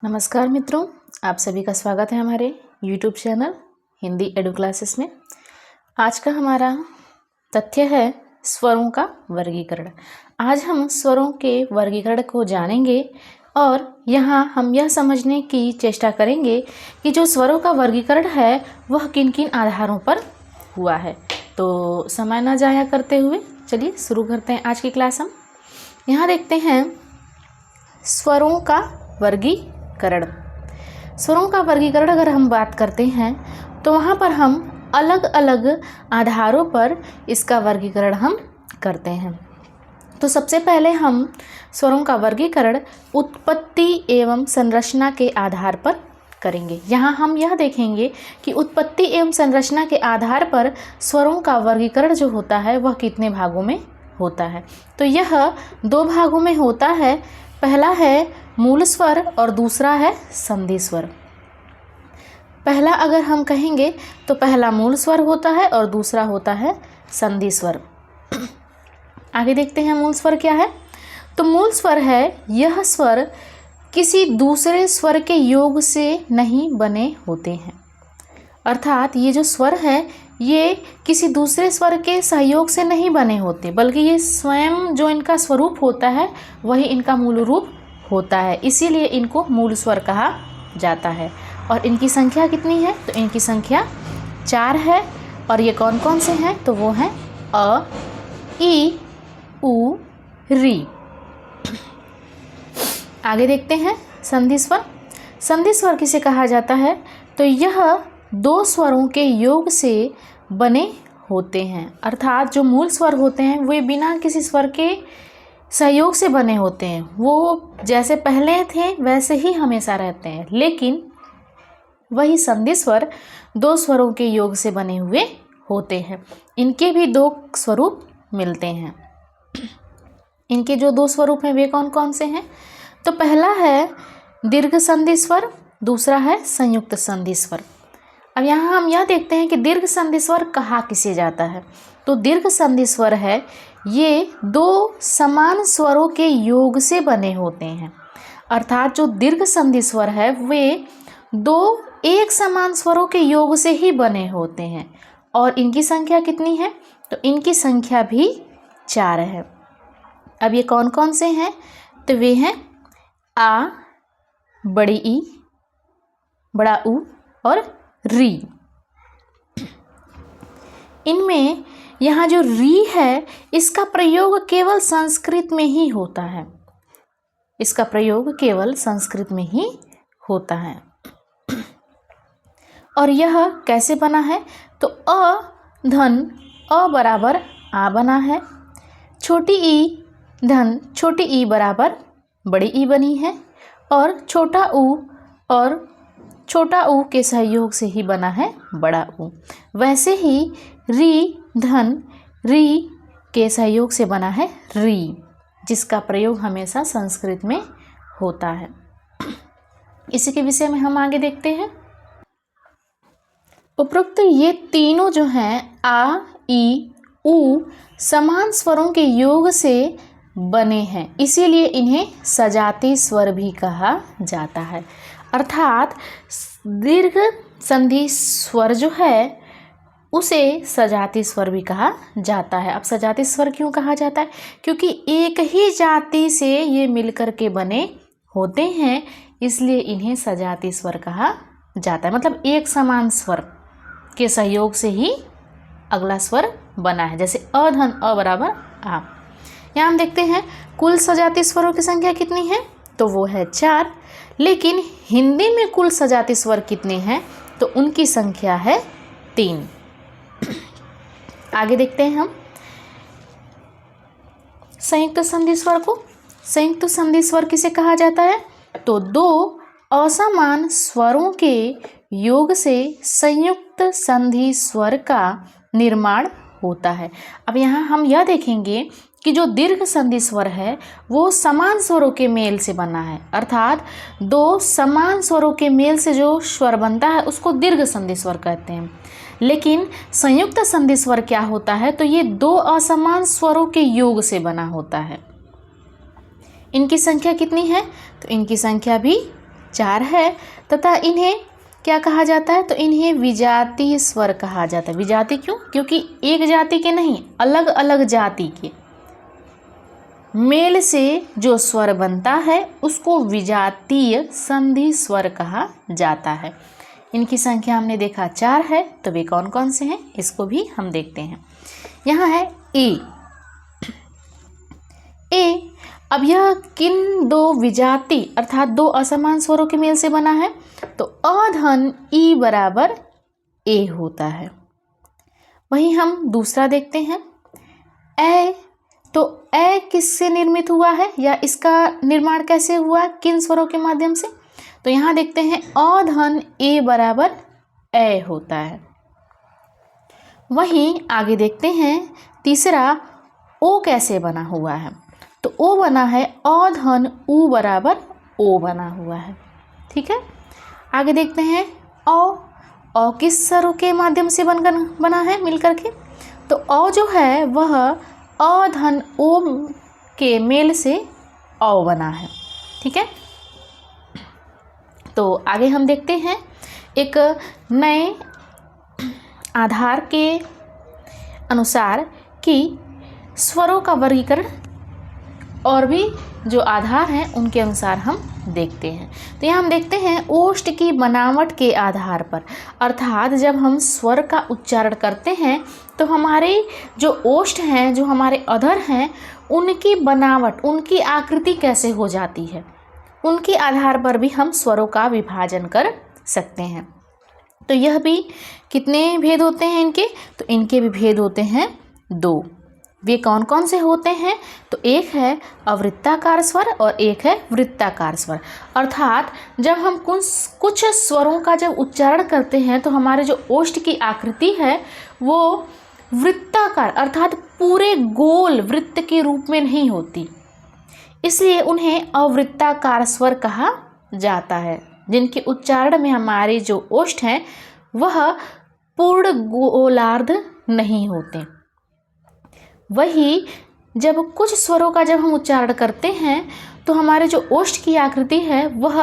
नमस्कार मित्रों, आप सभी का स्वागत है हमारे YouTube चैनल हिंदी एडु क्लासेस में। आज का हमारा तथ्य है स्वरों का वर्गीकरण। आज हम स्वरों के वर्गीकरण को जानेंगे और यहाँ हम यह समझने की चेष्टा करेंगे कि जो स्वरों का वर्गीकरण है वह किन किन आधारों पर हुआ है। तो समय न जाया करते हुए चलिए शुरू करते हैं आज की क्लास। हम यहाँ देखते हैं स्वरों का वर्गीकरण। स्वरों का वर्गीकरण अगर हम बात करते हैं तो वहाँ पर हम अलग अलग आधारों पर इसका वर्गीकरण हम करते हैं। तो सबसे पहले हम स्वरों का वर्गीकरण उत्पत्ति एवं संरचना के आधार पर करेंगे। यहाँ हम यह देखेंगे कि उत्पत्ति एवं संरचना के आधार पर स्वरों का वर्गीकरण जो होता है वह कितने भागों में होता है। तो यह दो भागों में होता है। पहला है मूल स्वर और दूसरा है संधि स्वर। पहला अगर हम कहेंगे तो पहला मूल स्वर होता है और दूसरा होता है संधि स्वर। आगे देखते हैं मूल स्वर क्या है। तो मूल स्वर है यह स्वर किसी दूसरे स्वर के योग से नहीं बने होते हैं। अर्थात ये जो स्वर है ये किसी दूसरे स्वर के सहयोग से नहीं बने होते, बल्कि ये स्वयं जो इनका स्वरूप होता है वही इनका मूल रूप होता है। इसीलिए इनको मूल स्वर कहा जाता है। और इनकी संख्या कितनी है? तो इनकी संख्या 4 है। और ये कौन कौन से हैं? तो वो हैं अ, ई, उ, री। आगे देखते हैं संधि स्वर। संधि स्वर किसे कहा जाता है? तो यह दो स्वरों के योग से बने होते हैं। अर्थात जो मूल स्वर होते हैं वे बिना किसी स्वर के सहयोग से बने होते हैं। वो जैसे पहले थे वैसे ही हमेशा रहते हैं। लेकिन वही संधि स्वर दो स्वरों के योग से बने हुए होते हैं। इनके भी दो स्वरूप मिलते हैं। इनके जो दो स्वरूप हैं वे कौन कौन से हैं? तो पहला है दीर्घ संधि स्वर, दूसरा है संयुक्त संधि स्वर। अब यहाँ हम यह देखते हैं कि दीर्घ संधि स्वर कहा किसे जाता है। तो दीर्घ संधि स्वर है ये दो समान स्वरों के योग से बने होते हैं। अर्थात जो दीर्घ संधि स्वर है वे दो एक समान स्वरों के योग से ही बने होते हैं। और इनकी संख्या कितनी है? तो इनकी संख्या भी 4 है। अब ये कौन कौन से हैं? तो वे हैं आ, बड़ी ई, बड़ा ऊ और री। इनमें यहाँ जो री है इसका प्रयोग केवल संस्कृत में ही होता है। इसका प्रयोग केवल संस्कृत में ही होता है। और यह कैसे बना है? तो अ धन अ बराबर आ बना है। छोटी ई धन छोटी ई बराबर बड़ी ई बनी है। और छोटा ऊ के सहयोग से ही बना है बड़ा ऊ। वैसे ही री धन री के सहयोग से बना है री, जिसका प्रयोग हमेशा संस्कृत में होता है। इसी के विषय में हम आगे देखते हैं। उपरोक्त ये तीनों जो हैं आ, ई, उ समान स्वरों के योग से बने हैं, इसीलिए इन्हें सजाती स्वर भी कहा जाता है। अर्थात दीर्घ संधि स्वर जो है उसे सजाती स्वर भी कहा जाता है। अब सजाती स्वर क्यों कहा जाता है? क्योंकि एक ही जाति से ये मिलकर के बने होते हैं, इसलिए इन्हें सजाती स्वर कहा जाता है। मतलब एक समान स्वर के सहयोग से ही अगला स्वर बना है। जैसे अ धन अ बराबर आ। यहाँ हम देखते हैं कुल सजाती स्वरों की संख्या कितनी है? तो वो है 4। लेकिन हिंदी में कुल सजाती स्वर कितने हैं? तो उनकी संख्या है 3। आगे देखते हैं हम संयुक्त संधि स्वर को। संयुक्त संधि स्वर किसे कहा जाता है? तो दो असमान स्वरों के योग से संयुक्त संधि स्वर का निर्माण होता है। अब यहाँ हम यह देखेंगे कि जो दीर्घ संधि स्वर है वो समान स्वरों के मेल से बना है। अर्थात दो समान स्वरों के मेल से जो स्वर बनता है उसको दीर्घ संधि स्वर कहते हैं। लेकिन संयुक्त संधि स्वर क्या होता है? तो ये दो असमान स्वरों के योग से बना होता है। इनकी संख्या कितनी है? तो इनकी संख्या भी 4 है तथा इन्हें क्या कहा जाता है, तो इन्हें विजातीय स्वर कहा जाता है। विजातीय क्यों? क्योंकि एक जाति के नहीं, अलग अलग जाति के मेल से जो स्वर बनता है उसको विजातीय संधि स्वर कहा जाता है। इनकी संख्या हमने देखा 4 है, तो वे कौन कौन से हैं इसको भी हम देखते हैं। यहाँ है ए। अब यह किन दो विजाति अर्थात दो असमान स्वरों के मेल से बना है, तो अ धन ई बराबर ए होता है। वहीं हम दूसरा देखते हैं ए। तो ए किससे निर्मित हुआ है या इसका निर्माण कैसे हुआ, किन स्वरों के माध्यम से, तो यहाँ देखते हैं अ धन ए बराबर ए होता है। वहीं आगे देखते हैं तीसरा ओ कैसे बना हुआ है, तो ओ बना है अ धन उ बराबर ओ बना हुआ है। ठीक है, आगे देखते हैं औ किस स्वरों के माध्यम से बनकर बना है मिलकर के, तो औ जो है वह अ धन ओ के मेल से औ बना है। ठीक है, तो आगे हम देखते हैं एक नए आधार के अनुसार कि स्वरों का वर्गीकरण और भी जो आधार हैं उनके अनुसार हम देखते हैं। तो यहाँ हम देखते हैं ओष्ठ की बनावट के आधार पर, अर्थात जब हम स्वर का उच्चारण करते हैं तो हमारे जो ओष्ठ हैं, जो हमारे अधर हैं, उनकी बनावट, उनकी आकृति कैसे हो जाती है, उनके आधार पर भी हम स्वरों का विभाजन कर सकते हैं। तो यह भी कितने भेद होते हैं इनके, तो इनके भी भेद होते हैं 2। वे कौन कौन से होते हैं, तो एक है अवृत्ताकार स्वर और एक है वृत्ताकार स्वर। अर्थात जब हम कुछ स्वरों का जब उच्चारण करते हैं तो हमारे जो ओष्ठ की आकृति है वो वृत्ताकार अर्थात पूरे गोल वृत्त के रूप में नहीं होती, इसलिए उन्हें अवृत्ताकार स्वर कहा जाता है, जिनके उच्चारण में हमारे जो ओष्ठ हैं वह पूर्ण गोलार्ध नहीं होते। वही जब कुछ स्वरों का जब हम उच्चारण करते हैं तो हमारे जो ओष्ठ की आकृति है वह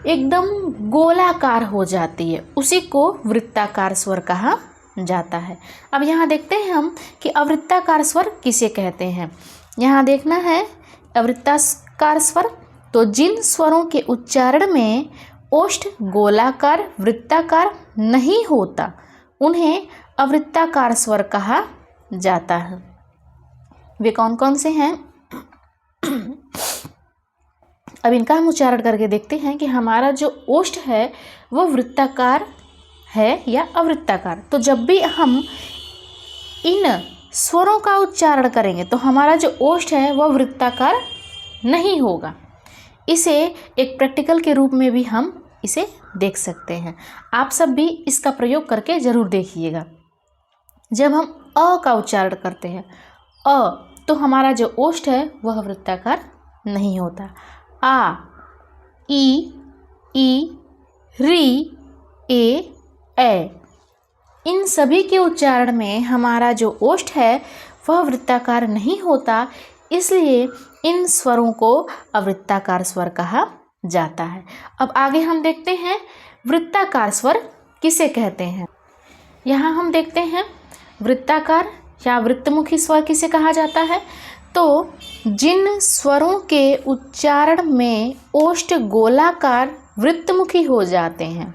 एकदम गोलाकार हो जाती है, उसी को वृत्ताकार स्वर कहा जाता है। अब यहाँ देखते हैं हम कि अवृत्ताकार स्वर किसे कहते हैं। यहाँ देखना है अवृत्ताकार स्वर, तो जिन स्वरों के उच्चारण में ओष्ठ गोलाकार वृत्ताकार नहीं होता उन्हें अवृत्ताकार स्वर कहा जाता है। वे कौन कौन से हैं अब इनका हम उच्चारण करके देखते हैं कि हमारा जो ओष्ठ है वो वृत्ताकार है या अवृत्ताकार। तो जब भी हम इन स्वरों का उच्चारण करेंगे तो हमारा जो ओष्ठ है वह वृत्ताकार नहीं होगा। इसे एक प्रैक्टिकल के रूप में भी हम इसे देख सकते हैं। आप सब भी इसका प्रयोग करके ज़रूर देखिएगा। जब हम अ का उच्चारण करते हैं तो हमारा जो ओष्ठ है वह वृत्ताकार नहीं होता। आ, ई, री, ए इन सभी के उच्चारण में हमारा जो ओष्ठ है वह वृत्ताकार नहीं होता, इसलिए इन स्वरों को अवृत्ताकार स्वर कहा जाता है। अब आगे हम देखते हैं वृत्ताकार स्वर किसे कहते हैं। यहाँ हम देखते हैं वृत्ताकार या वृत्तमुखी स्वर किसे कहा जाता है, तो जिन स्वरों के उच्चारण में ओष्ठ गोलाकार वृत्तमुखी हो जाते हैं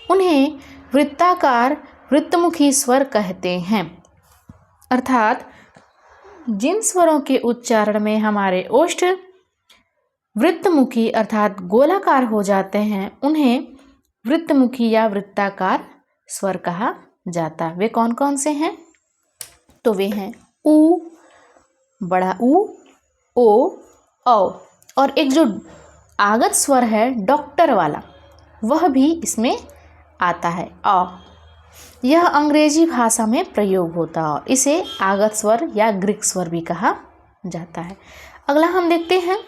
उन्हें वृत्ताकार वृत्तमुखी स्वर कहते हैं। अर्थात जिन स्वरों के उच्चारण में हमारे ओष्ठ वृत्तमुखी अर्थात गोलाकार हो जाते हैं उन्हें वृत्तमुखी या वृत्ताकार स्वर कहा जाता है। वे कौन कौन से हैं, तो वे हैं उ, बड़ा उ, ओ, औ, और एक जो आगत स्वर है डॉक्टर वाला वह भी इसमें आता है अ। यह अंग्रेजी भाषा में प्रयोग होता है और इसे आगत स्वर या ग्रीक स्वर भी कहा जाता है। अगला हम देखते हैं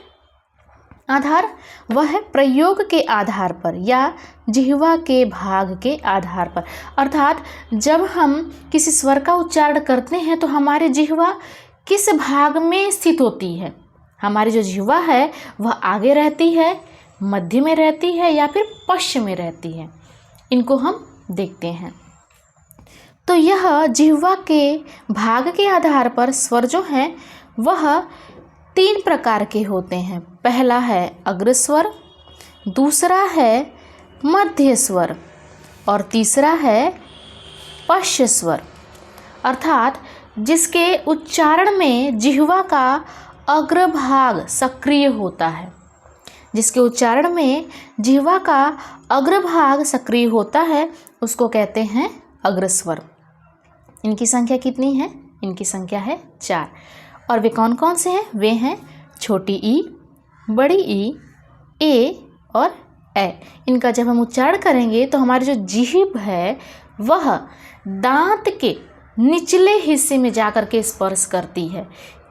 आधार, वह है प्रयोग के आधार पर या जिह्वा के भाग के आधार पर। अर्थात जब हम किसी स्वर का उच्चारण करते हैं तो हमारे जिह्वा किस भाग में स्थित होती है। हमारी जो जिह्वा है वह आगे रहती है, मध्य में रहती है या फिर पश्च में रहती है, इनको हम देखते हैं। तो यह जिह्वा के भाग के आधार पर स्वर जो हैं वह 3 प्रकार के होते हैं। पहला है अग्रस्वर, दूसरा है मध्य स्वर और तीसरा है पश्च स्वर, अर्थात जिसके उच्चारण में जिह्वा का अग्रभाग सक्रिय होता है। जिसके उच्चारण में जिह्वा का अग्रभाग सक्रिय होता है उसको कहते हैं अग्रस्वर। इनकी संख्या कितनी है? इनकी संख्या है 4। और वे कौन कौन से हैं? वे हैं छोटी ई, बड़ी ई, ए और ए। इनका जब हम उच्चारण करेंगे तो हमारी जो जीभ है वह दांत के निचले हिस्से में जाकर के स्पर्श करती है।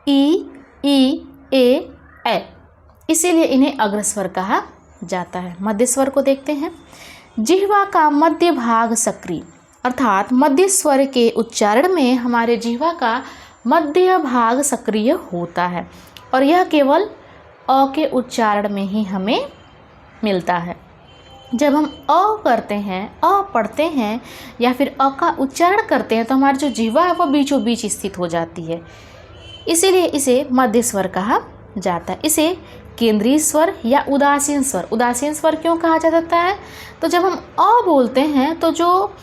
ई, ए। इसीलिए इन्हें अग्रस्वर कहा जाता है। मध्य स्वर को देखते हैं। जिह्वा का मध्य भाग सक्रिय, अर्थात मध्य स्वर के उच्चारण में हमारे जिह्वा का मध्य भाग सक्रिय होता है और यह केवल अ के उच्चारण में ही हमें मिलता है। जब हम अ करते हैं, अ पढ़ते हैं या फिर अ का उच्चारण करते हैं तो हमारी जो जिह्वा है वह बीचों बीच स्थित हो जाती है, इसीलिए इसे मध्य स्वर कहा जाता है। इसे केंद्रीय स्वर या उदासीन स्वर क्यों कहा जाता है? तो जब हम अ बोलते हैं तो जो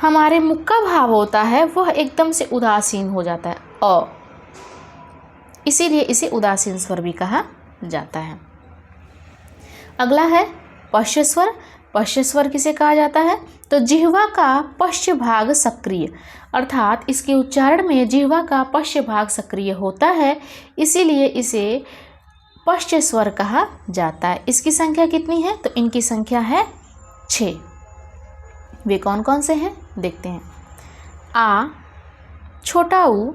हमारे मुख का भाव होता है वह एकदम से उदासीन हो जाता है, अ, इसीलिए इसे उदासीन स्वर भी कहा जाता है। अगला है पश्च स्वर। पश्च स्वर किसे कहा जाता है? तो जिह्वा का पश्च भाग सक्रिय, अर्थात इसके उच्चारण में जिह्वा का पश्च भाग सक्रिय होता है, इसीलिए इसे पश्च स्वर कहा जाता है। इसकी संख्या कितनी है? तो इनकी संख्या है 6। वे कौन कौन से हैं देखते हैं। आ, छोटा ऊ,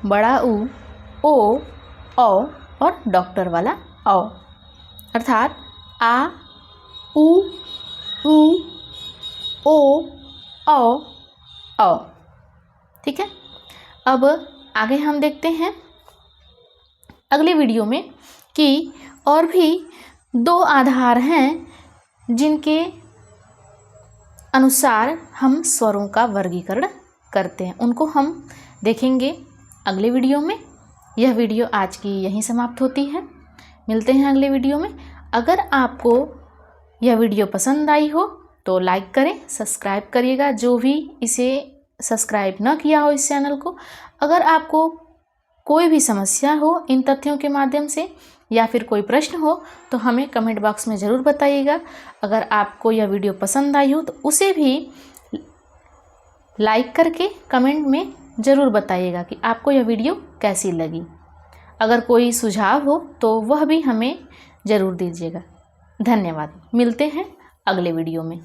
बड़ा ऊ, ओ, औ और डॉक्टर वाला औ, अर्थात आ, उ, ओ, औ। ठीक है। अब आगे हम देखते हैं अगले वीडियो में कि और भी 2 आधार हैं जिनके अनुसार हम स्वरों का वर्गीकरण करते हैं, उनको हम देखेंगे अगले वीडियो में। यह वीडियो आज की यहीं समाप्त होती है। मिलते हैं अगले वीडियो में। अगर आपको यह वीडियो पसंद आई हो तो लाइक करें, सब्सक्राइब करिएगा जो भी इसे सब्सक्राइब न किया हो इस चैनल को। अगर आपको कोई भी समस्या हो इन तथ्यों के माध्यम से या फिर कोई प्रश्न हो तो हमें कमेंट बॉक्स में ज़रूर बताइएगा। अगर आपको यह वीडियो पसंद आई हो तो उसे भी लाइक करके कमेंट में ज़रूर बताइएगा कि आपको यह वीडियो कैसी लगी। अगर कोई सुझाव हो तो वह भी हमें ज़रूर दीजिएगा। धन्यवाद। मिलते हैं अगले वीडियो में।